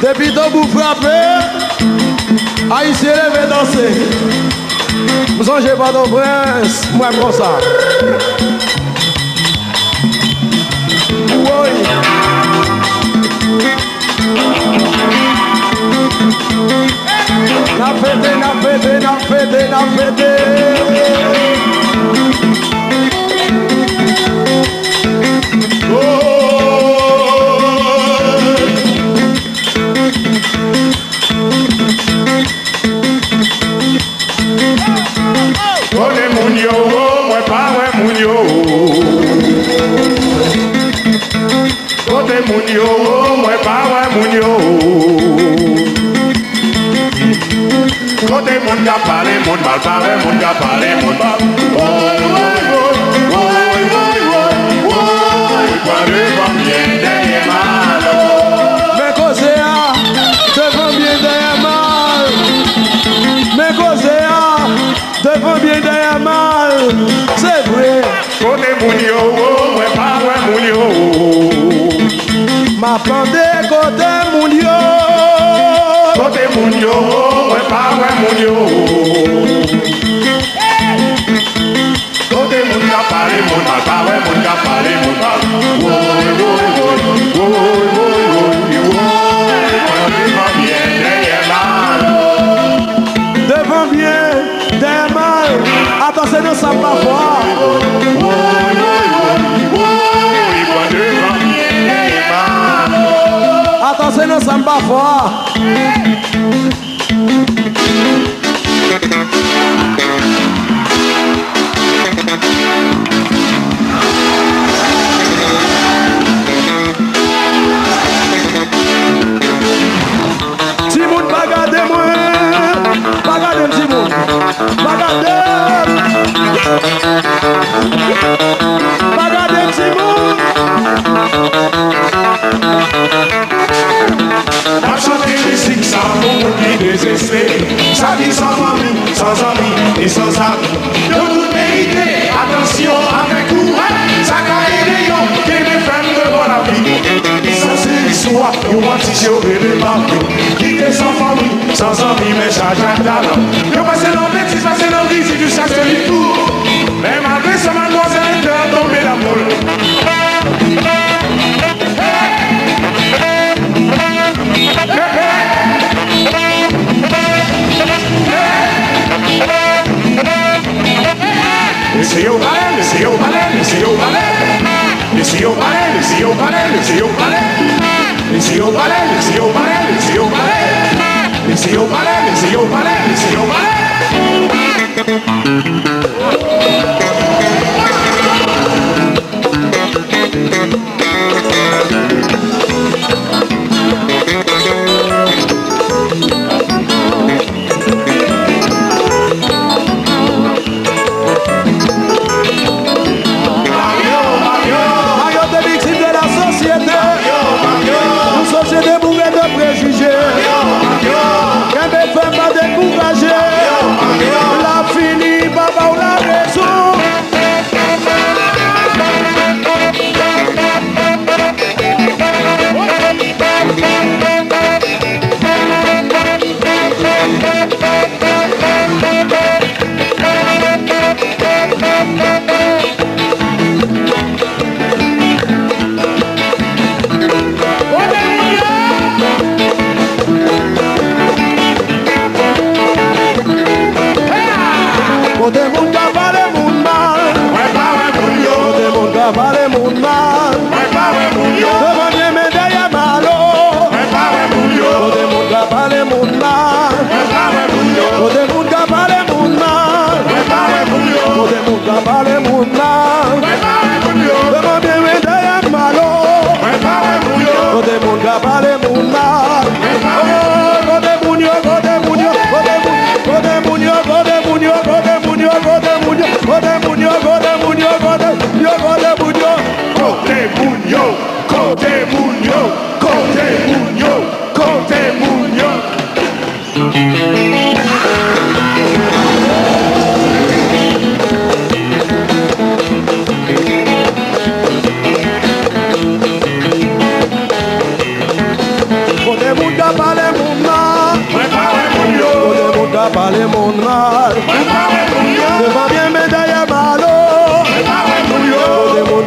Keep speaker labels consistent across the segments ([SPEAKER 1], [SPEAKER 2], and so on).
[SPEAKER 1] Depuis ton bout frappé, Haïtien levé danser. Vous songez pas ton prince, moi comme ça. Oui. Na fête, na fête, na fête, na fête.
[SPEAKER 2] Moun ka pale, moun mal pale, moun ka pale, moun mal. Woy, woy, woy, woy, woy, woy, kwa devant bien derrière mal.
[SPEAKER 1] Mais cause devant bien derrière mal. Mais cause devant bien derrière mal. C'est vrai.
[SPEAKER 2] Côté moun yo, ouais pas ouais moun yo.
[SPEAKER 1] Ma plante côté moun yo.
[SPEAKER 2] Côté moun yo, ouais pas ouais moun yo. Côté moun ka pale, moun mal pale, moun ka pale, moun mal. Woy, woy, woy, woy, woy, woy, woy, devant bien derrière mal.
[SPEAKER 1] Devant bien derrière mal. Attention, nous sommes pas forts.
[SPEAKER 2] Woy, woy, woy, woy, kwa devant bien derrière mal.
[SPEAKER 1] Attention, nous sommes pas forts. Timoun, bagadez-moi. Bagadez, Timoun. Bagadez. Bagadez, Timoun.
[SPEAKER 2] A chanter musique sans monde qui désespère. Sa vie sans famille, sans amis et sans amis. De toute vérité, attention avec courage. Ça caille les lions qui les femmes de la vie. Ça c'est l'histoire, you want to show me the marque. Qui est sans famille, sans amis, mais charge un talent. Je passe dans bêtise, passe dans vie, si tu cherches les tours. Mais malgré ça, mademoiselle, tu as tombé la boule. Laissez au balai, laissez au balai, laissez au balai. Laissez au balai, laissez au balai, laissez au balai. Laissez au balai, laissez au balai, laissez au balai. Laissez au balai, laissez au balai, laissez au balai.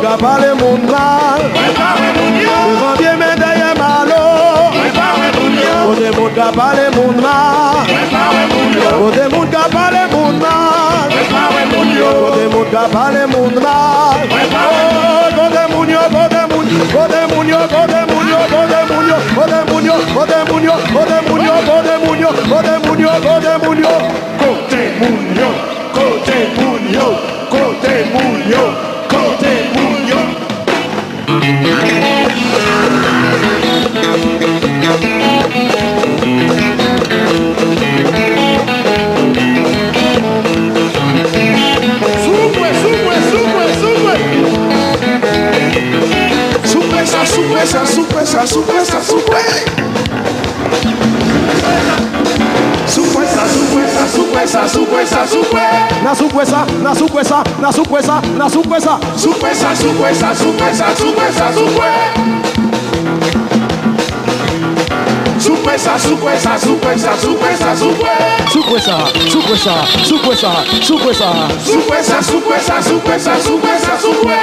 [SPEAKER 1] qu'a parlé mon mal. Devant bien mais derrière malo. Côté monde qu'a parlé mon mal. Côté monde qu'a parlé mon mal. Côté monde qu'a parlé mon mal. Côté mounio, côté mounio, côté mounio, côté mounio, côté mounio, côté mounio, côté mounio, côté mounio, côté mounio, côté mounio, côté mounio,
[SPEAKER 2] Côté mounio, côté mounio, côté mounio, côté mounio.
[SPEAKER 1] Na sukwesa, na sukwesa, na sukwesa, na sukwesa.
[SPEAKER 2] Sukwesa, sukwesa, sukwesa, sukwesa, sukwe. Sukwesa, sukwesa, sukwesa, sukwesa, sukwe.
[SPEAKER 1] Sukwesa, sukwesa, sukwesa, sukwesa.
[SPEAKER 2] Sukwesa, sukwesa, sukwesa, sukwesa, sukwe.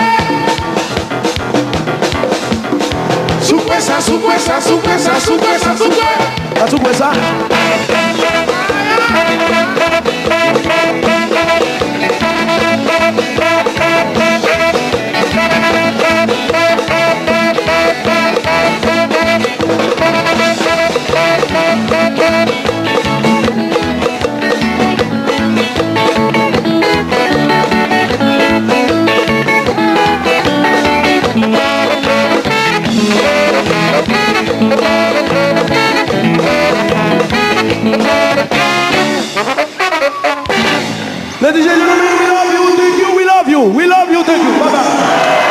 [SPEAKER 2] Sukwesa, sukwesa, sukwesa, sukwesa, sukwe.
[SPEAKER 1] Na sukwesa. Ladies and gentlemen, we love you, thank you, we love you, thank you. Bye bye.